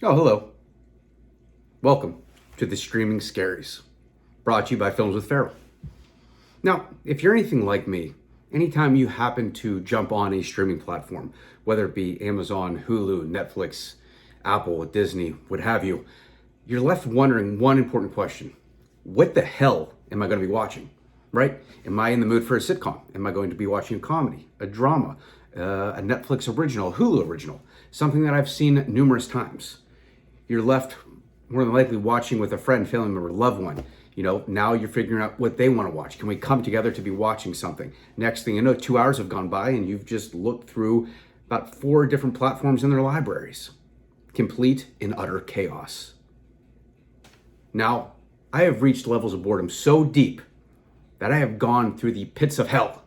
Oh, hello. Welcome to the Streaming Scaries, brought to you by Films with Farrell. Now, if you're anything like me, anytime you happen to jump on a streaming platform, whether it be Amazon, Hulu, Netflix, Apple, Disney, what have you, you're left wondering one important question. What the hell am I going to be watching? Right? Am I in the mood for a sitcom? Am I going to be watching a comedy, a drama, a Netflix original, a Hulu original, something that I've seen numerous times? You're left more than likely watching with a friend, family member, loved one. Now you're figuring out what they want to watch. Can we come together to be watching something? Next thing you know, 2 hours have gone by and you've just looked through about 4 different platforms in their libraries. Complete and utter chaos. Now, I have reached levels of boredom so deep that I have gone through the pits of hell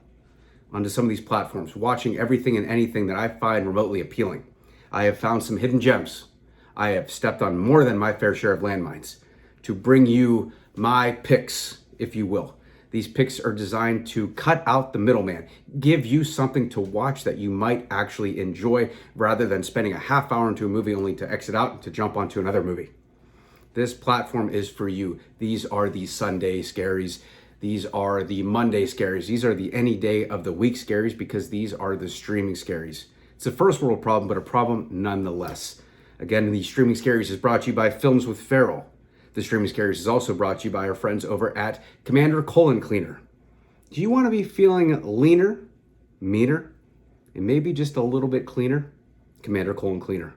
onto some of these platforms, watching everything and anything that I find remotely appealing. I have found some hidden gems. I have stepped on more than my fair share of landmines to bring you my picks, if you will. These picks are designed to cut out the middleman, give you something to watch that you might actually enjoy rather than spending a half hour into a movie only to exit out and to jump onto another movie. This platform is for you. These are the Sunday scaries. These are the Monday scaries. These are the any day of the week scaries because these are the streaming scaries. It's a first world problem, but a problem nonetheless. Again, the Streaming Scaries is brought to you by Films with Farrell. The Streaming Scaries is also brought to you by our friends over at Commander Colon Cleaner. Do you want to be feeling leaner, meaner, and maybe just a little bit cleaner? Commander Colon Cleaner.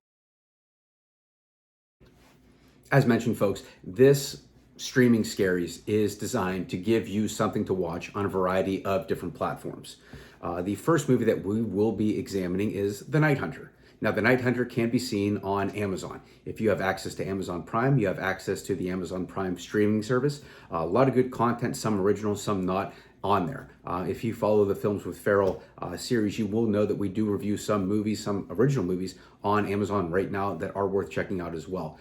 As mentioned, folks, this Streaming Scaries is designed to give you something to watch on a variety of different platforms. The first movie that we will be examining is The Night Hunter. Now, The Night Hunter can be seen on Amazon. If you have access to Amazon Prime, you have access to the Amazon Prime streaming service. A lot of good content, some original, some not on there. If you follow the Films with Farrell series, you will know that we do review some movies, some original movies on Amazon right now that are worth checking out as well.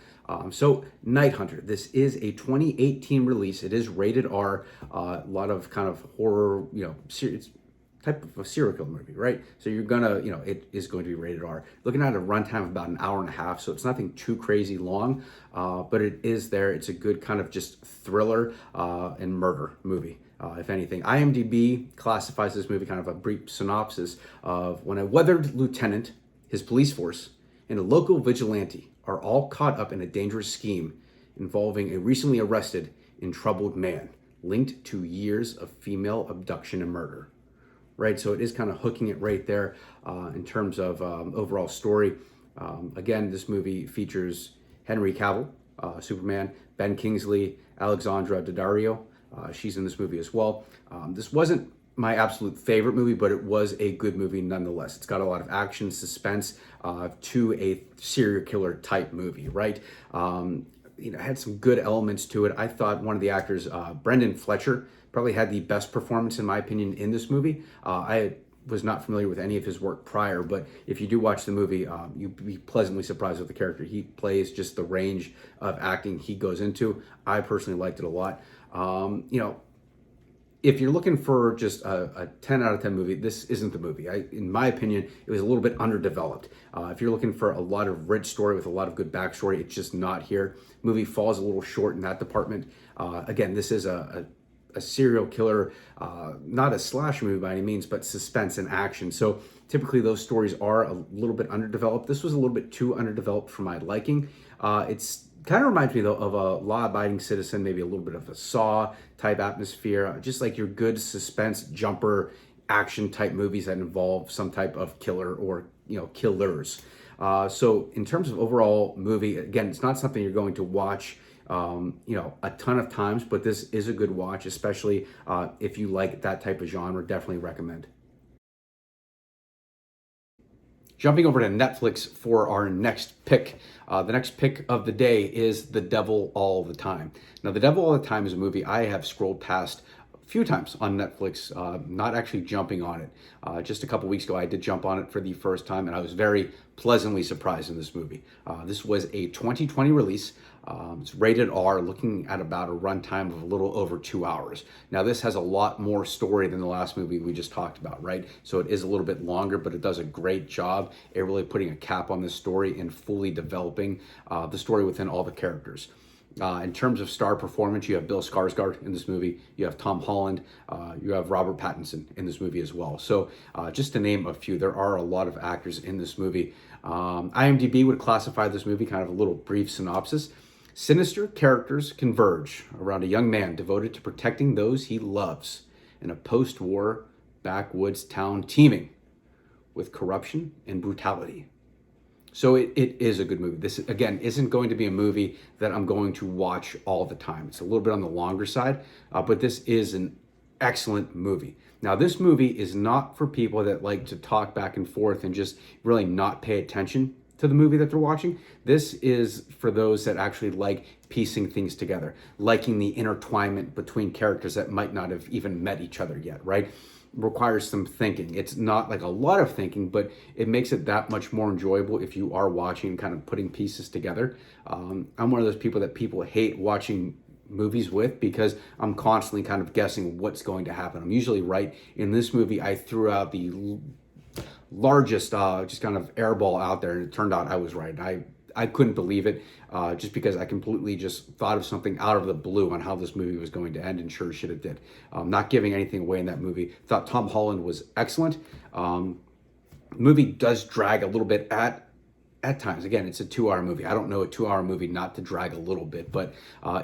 So Night Hunter, this is a 2018 release. It is rated R, a lot of kind of horror, series, type of a serial killer movie, right? So you're gonna, it is going to be rated R. Looking at a runtime of about an hour and a half, so it's nothing too crazy long, but it is there. It's a good kind of just thriller and murder movie, if anything. IMDb classifies this movie kind of a brief synopsis of when a weathered lieutenant, his police force, and a local vigilante are all caught up in a dangerous scheme involving a recently arrested and troubled man linked to years of female abduction and murder. Right, so it is kind of hooking it right there in terms of overall story. Again, this movie features Henry Cavill, Superman, Ben Kingsley, Alexandra Daddario. She's in this movie as well. This wasn't my absolute favorite movie, but it was a good movie nonetheless. It's got a lot of action, suspense to a serial killer type movie, right? Had some good elements to it. I thought one of the actors, Brendan Fletcher, probably had the best performance in my opinion in this movie. I was not familiar with any of his work prior, but if you do watch the movie, you'd be pleasantly surprised with the character he plays, just the range of acting he goes into. I personally liked it a lot. If you're looking for just a 10 out of 10 movie, this isn't the movie. In my opinion, it was a little bit underdeveloped. If you're looking for a lot of rich story with a lot of good backstory, it's just not here. Movie falls a little short in that department. Again, this is a serial killer, not a slasher movie by any means, but suspense and action. So typically those stories are a little bit underdeveloped. This was a little bit too underdeveloped for my liking. It's kind of reminds me though of a law-abiding citizen, maybe a little bit of a Saw type atmosphere, just like your good suspense jumper action type movies that involve some type of killer or killers. So in terms of overall movie, again, it's not something you're going to watch a ton of times, but this is a good watch, especially if you like that type of genre. Definitely recommend. Jumping over to Netflix for our next pick. The next pick of the day is The Devil All the Time. Now, The Devil All the Time is a movie I have scrolled past a few times on Netflix, not actually jumping on it. Just a couple weeks ago, I did jump on it for the first time, and I was very pleasantly surprised in this movie. This was a 2020 release. It's rated R, looking at about a runtime of a little over 2 hours. Now, this has a lot more story than the last movie we just talked about, right? So it is a little bit longer, but it does a great job at really putting a cap on this story and fully developing the story within all the characters. In terms of star performance, you have Bill Skarsgård in this movie, you have Tom Holland, you have Robert Pattinson in this movie as well. So just to name a few, there are a lot of actors in this movie. IMDb would classify this movie, kind of a little brief synopsis. Sinister characters converge around a young man devoted to protecting those he loves in a post-war backwoods town teeming with corruption and brutality. So it is a good movie. This, again, isn't going to be a movie that I'm going to watch all the time. It's a little bit on the longer side, but this is an excellent movie. Now, this movie is not for people that like to talk back and forth and just really not pay attention to the movie that they're watching. This is for those that actually like piecing things together, liking the intertwinement between characters that might not have even met each other yet, right? Requires some thinking. It's not like a lot of thinking, but it makes it that much more enjoyable if you are watching, kind of putting pieces together. I'm one of those people that people hate watching movies with because I'm constantly kind of guessing what's going to happen. I'm usually right. In this movie, I threw out the largest just kind of airball out there, and it turned out I was right. I couldn't believe it just because I completely just thought of something out of the blue on how this movie was going to end, and sure shit it did. Not giving anything away in that movie. Thought Tom Holland was excellent. The movie does drag a little bit at times. Again, it's a 2-hour movie. I don't know a 2-hour movie not to drag a little bit, but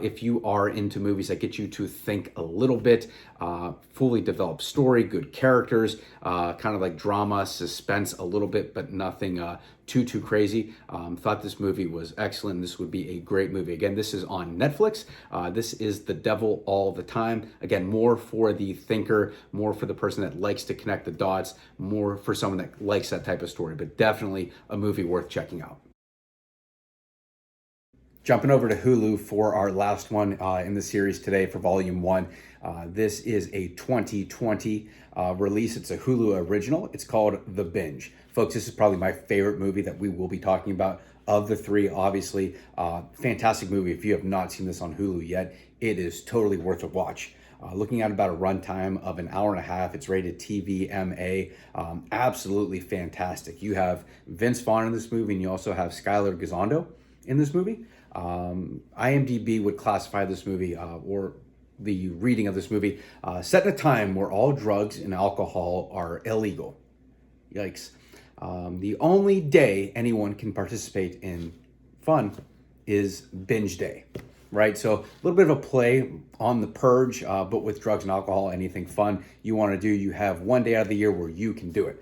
if you are into movies that get you to think a little bit, fully developed story, good characters, kind of like drama, suspense a little bit, but nothing too crazy. Thought this movie was excellent. This would be a great movie. Again, this is on Netflix. This is The Devil All the Time. Again, more for the thinker, more for the person that likes to connect the dots, more for someone that likes that type of story, but definitely a movie worth checking out. Jumping over to Hulu for our last one in the series today for Volume 1. This is a 2020 release. It's a Hulu original. It's called The Binge. Folks, this is probably my favorite movie that we will be talking about of the three, obviously. Fantastic movie. If you have not seen this on Hulu yet, it is totally worth a watch. Looking at about a runtime of an hour and a half. It's rated TVMA. Absolutely fantastic. You have Vince Vaughn in this movie, and you also have Skylar Gisondo in this movie. IMDb would classify this movie, or the reading of this movie, set in a time where all drugs and alcohol are illegal. Yikes. The only day anyone can participate in fun is binge day, right? So a little bit of a play on the purge, but with drugs and alcohol, anything fun you want to do, you have one day out of the year where you can do it,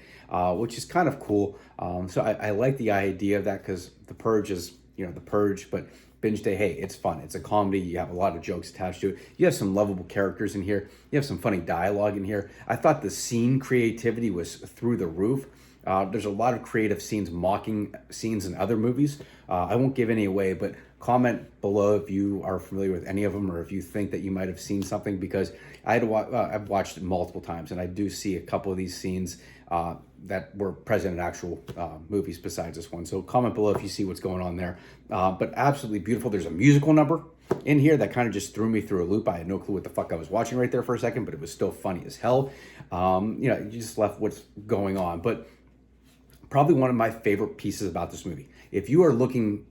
which is kind of cool. So I like the idea of that, because the purge is, the purge, but binge day, hey, it's fun. It's a comedy. You have a lot of jokes attached to it. You have some lovable characters in here. You have some funny dialogue in here. I thought the scene creativity was through the roof. There's a lot of creative scenes mocking scenes in other movies. I won't give any away, but comment below if you are familiar with any of them, or if you think that you might have seen something, because I've watched it multiple times, and I do see a couple of these scenes that were present in actual movies besides this one. So comment below if you see what's going on there. But absolutely beautiful. There's a musical number in here that kind of just threw me through a loop. I had no clue what the fuck I was watching right there for a second, but it was still funny as hell. You just left what's going on. But probably one of my favorite pieces about this movie, if you are looking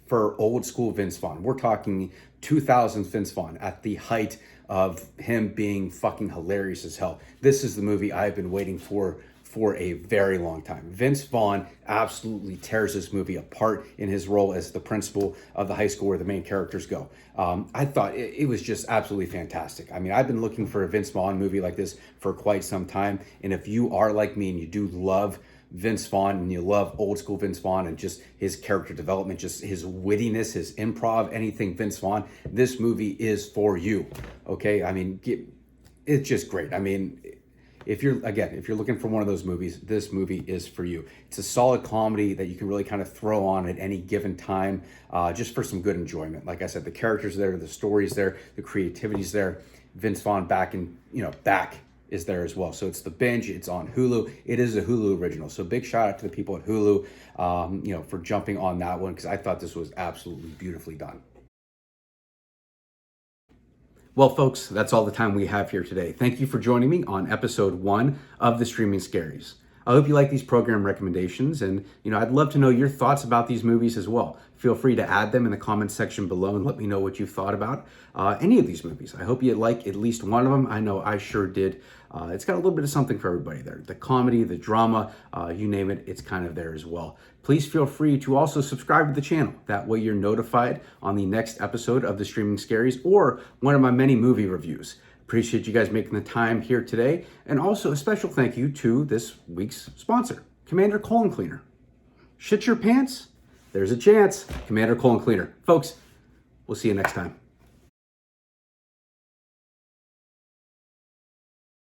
for old school Vince Vaughn, we're talking 2000s Vince Vaughn at the height of him being fucking hilarious as hell. This is the movie I've been waiting for a very long time. Vince Vaughn absolutely tears this movie apart in his role as the principal of the high school where the main characters go. I thought it was just absolutely fantastic. I mean, I've been looking for a Vince Vaughn movie like this for quite some time. And if you are like me and you do love Vince Vaughn and you love old school Vince Vaughn and just his character development, just his wittiness, his improv, anything Vince Vaughn, this movie is for you. Okay? I mean, it's just great. I mean, if you're looking for one of those movies, this movie is for you. It's a solid comedy that you can really kind of throw on at any given time, just for some good enjoyment. Like I said, the characters are there, the story's there, the creativity's there. Vince Vaughn back is there as well. So it's the Binge. It's on Hulu. It is a Hulu original. So big shout out to the people at Hulu, for jumping on that one, because I thought this was absolutely beautifully done. Well, folks, that's all the time we have here today. Thank you for joining me on episode 1 of the Streaming Scaries. I hope you like these program recommendations, and I'd love to know your thoughts about these movies as well. Feel free to add them in the comments section below and let me know what you thought about any of these movies. I hope you like at least one of them. I know I sure did. It's got a little bit of something for everybody there. The comedy, the drama, you name it, it's kind of there as well. Please feel free to also subscribe to the channel. That way you're notified on the next episode of the Streaming Scaries or one of my many movie reviews. Appreciate you guys making the time here today. And also a special thank you to this week's sponsor, Commander Colon Cleaner. Shit your pants? There's a chance. Commander Colon Cleaner. Folks, we'll see you next time.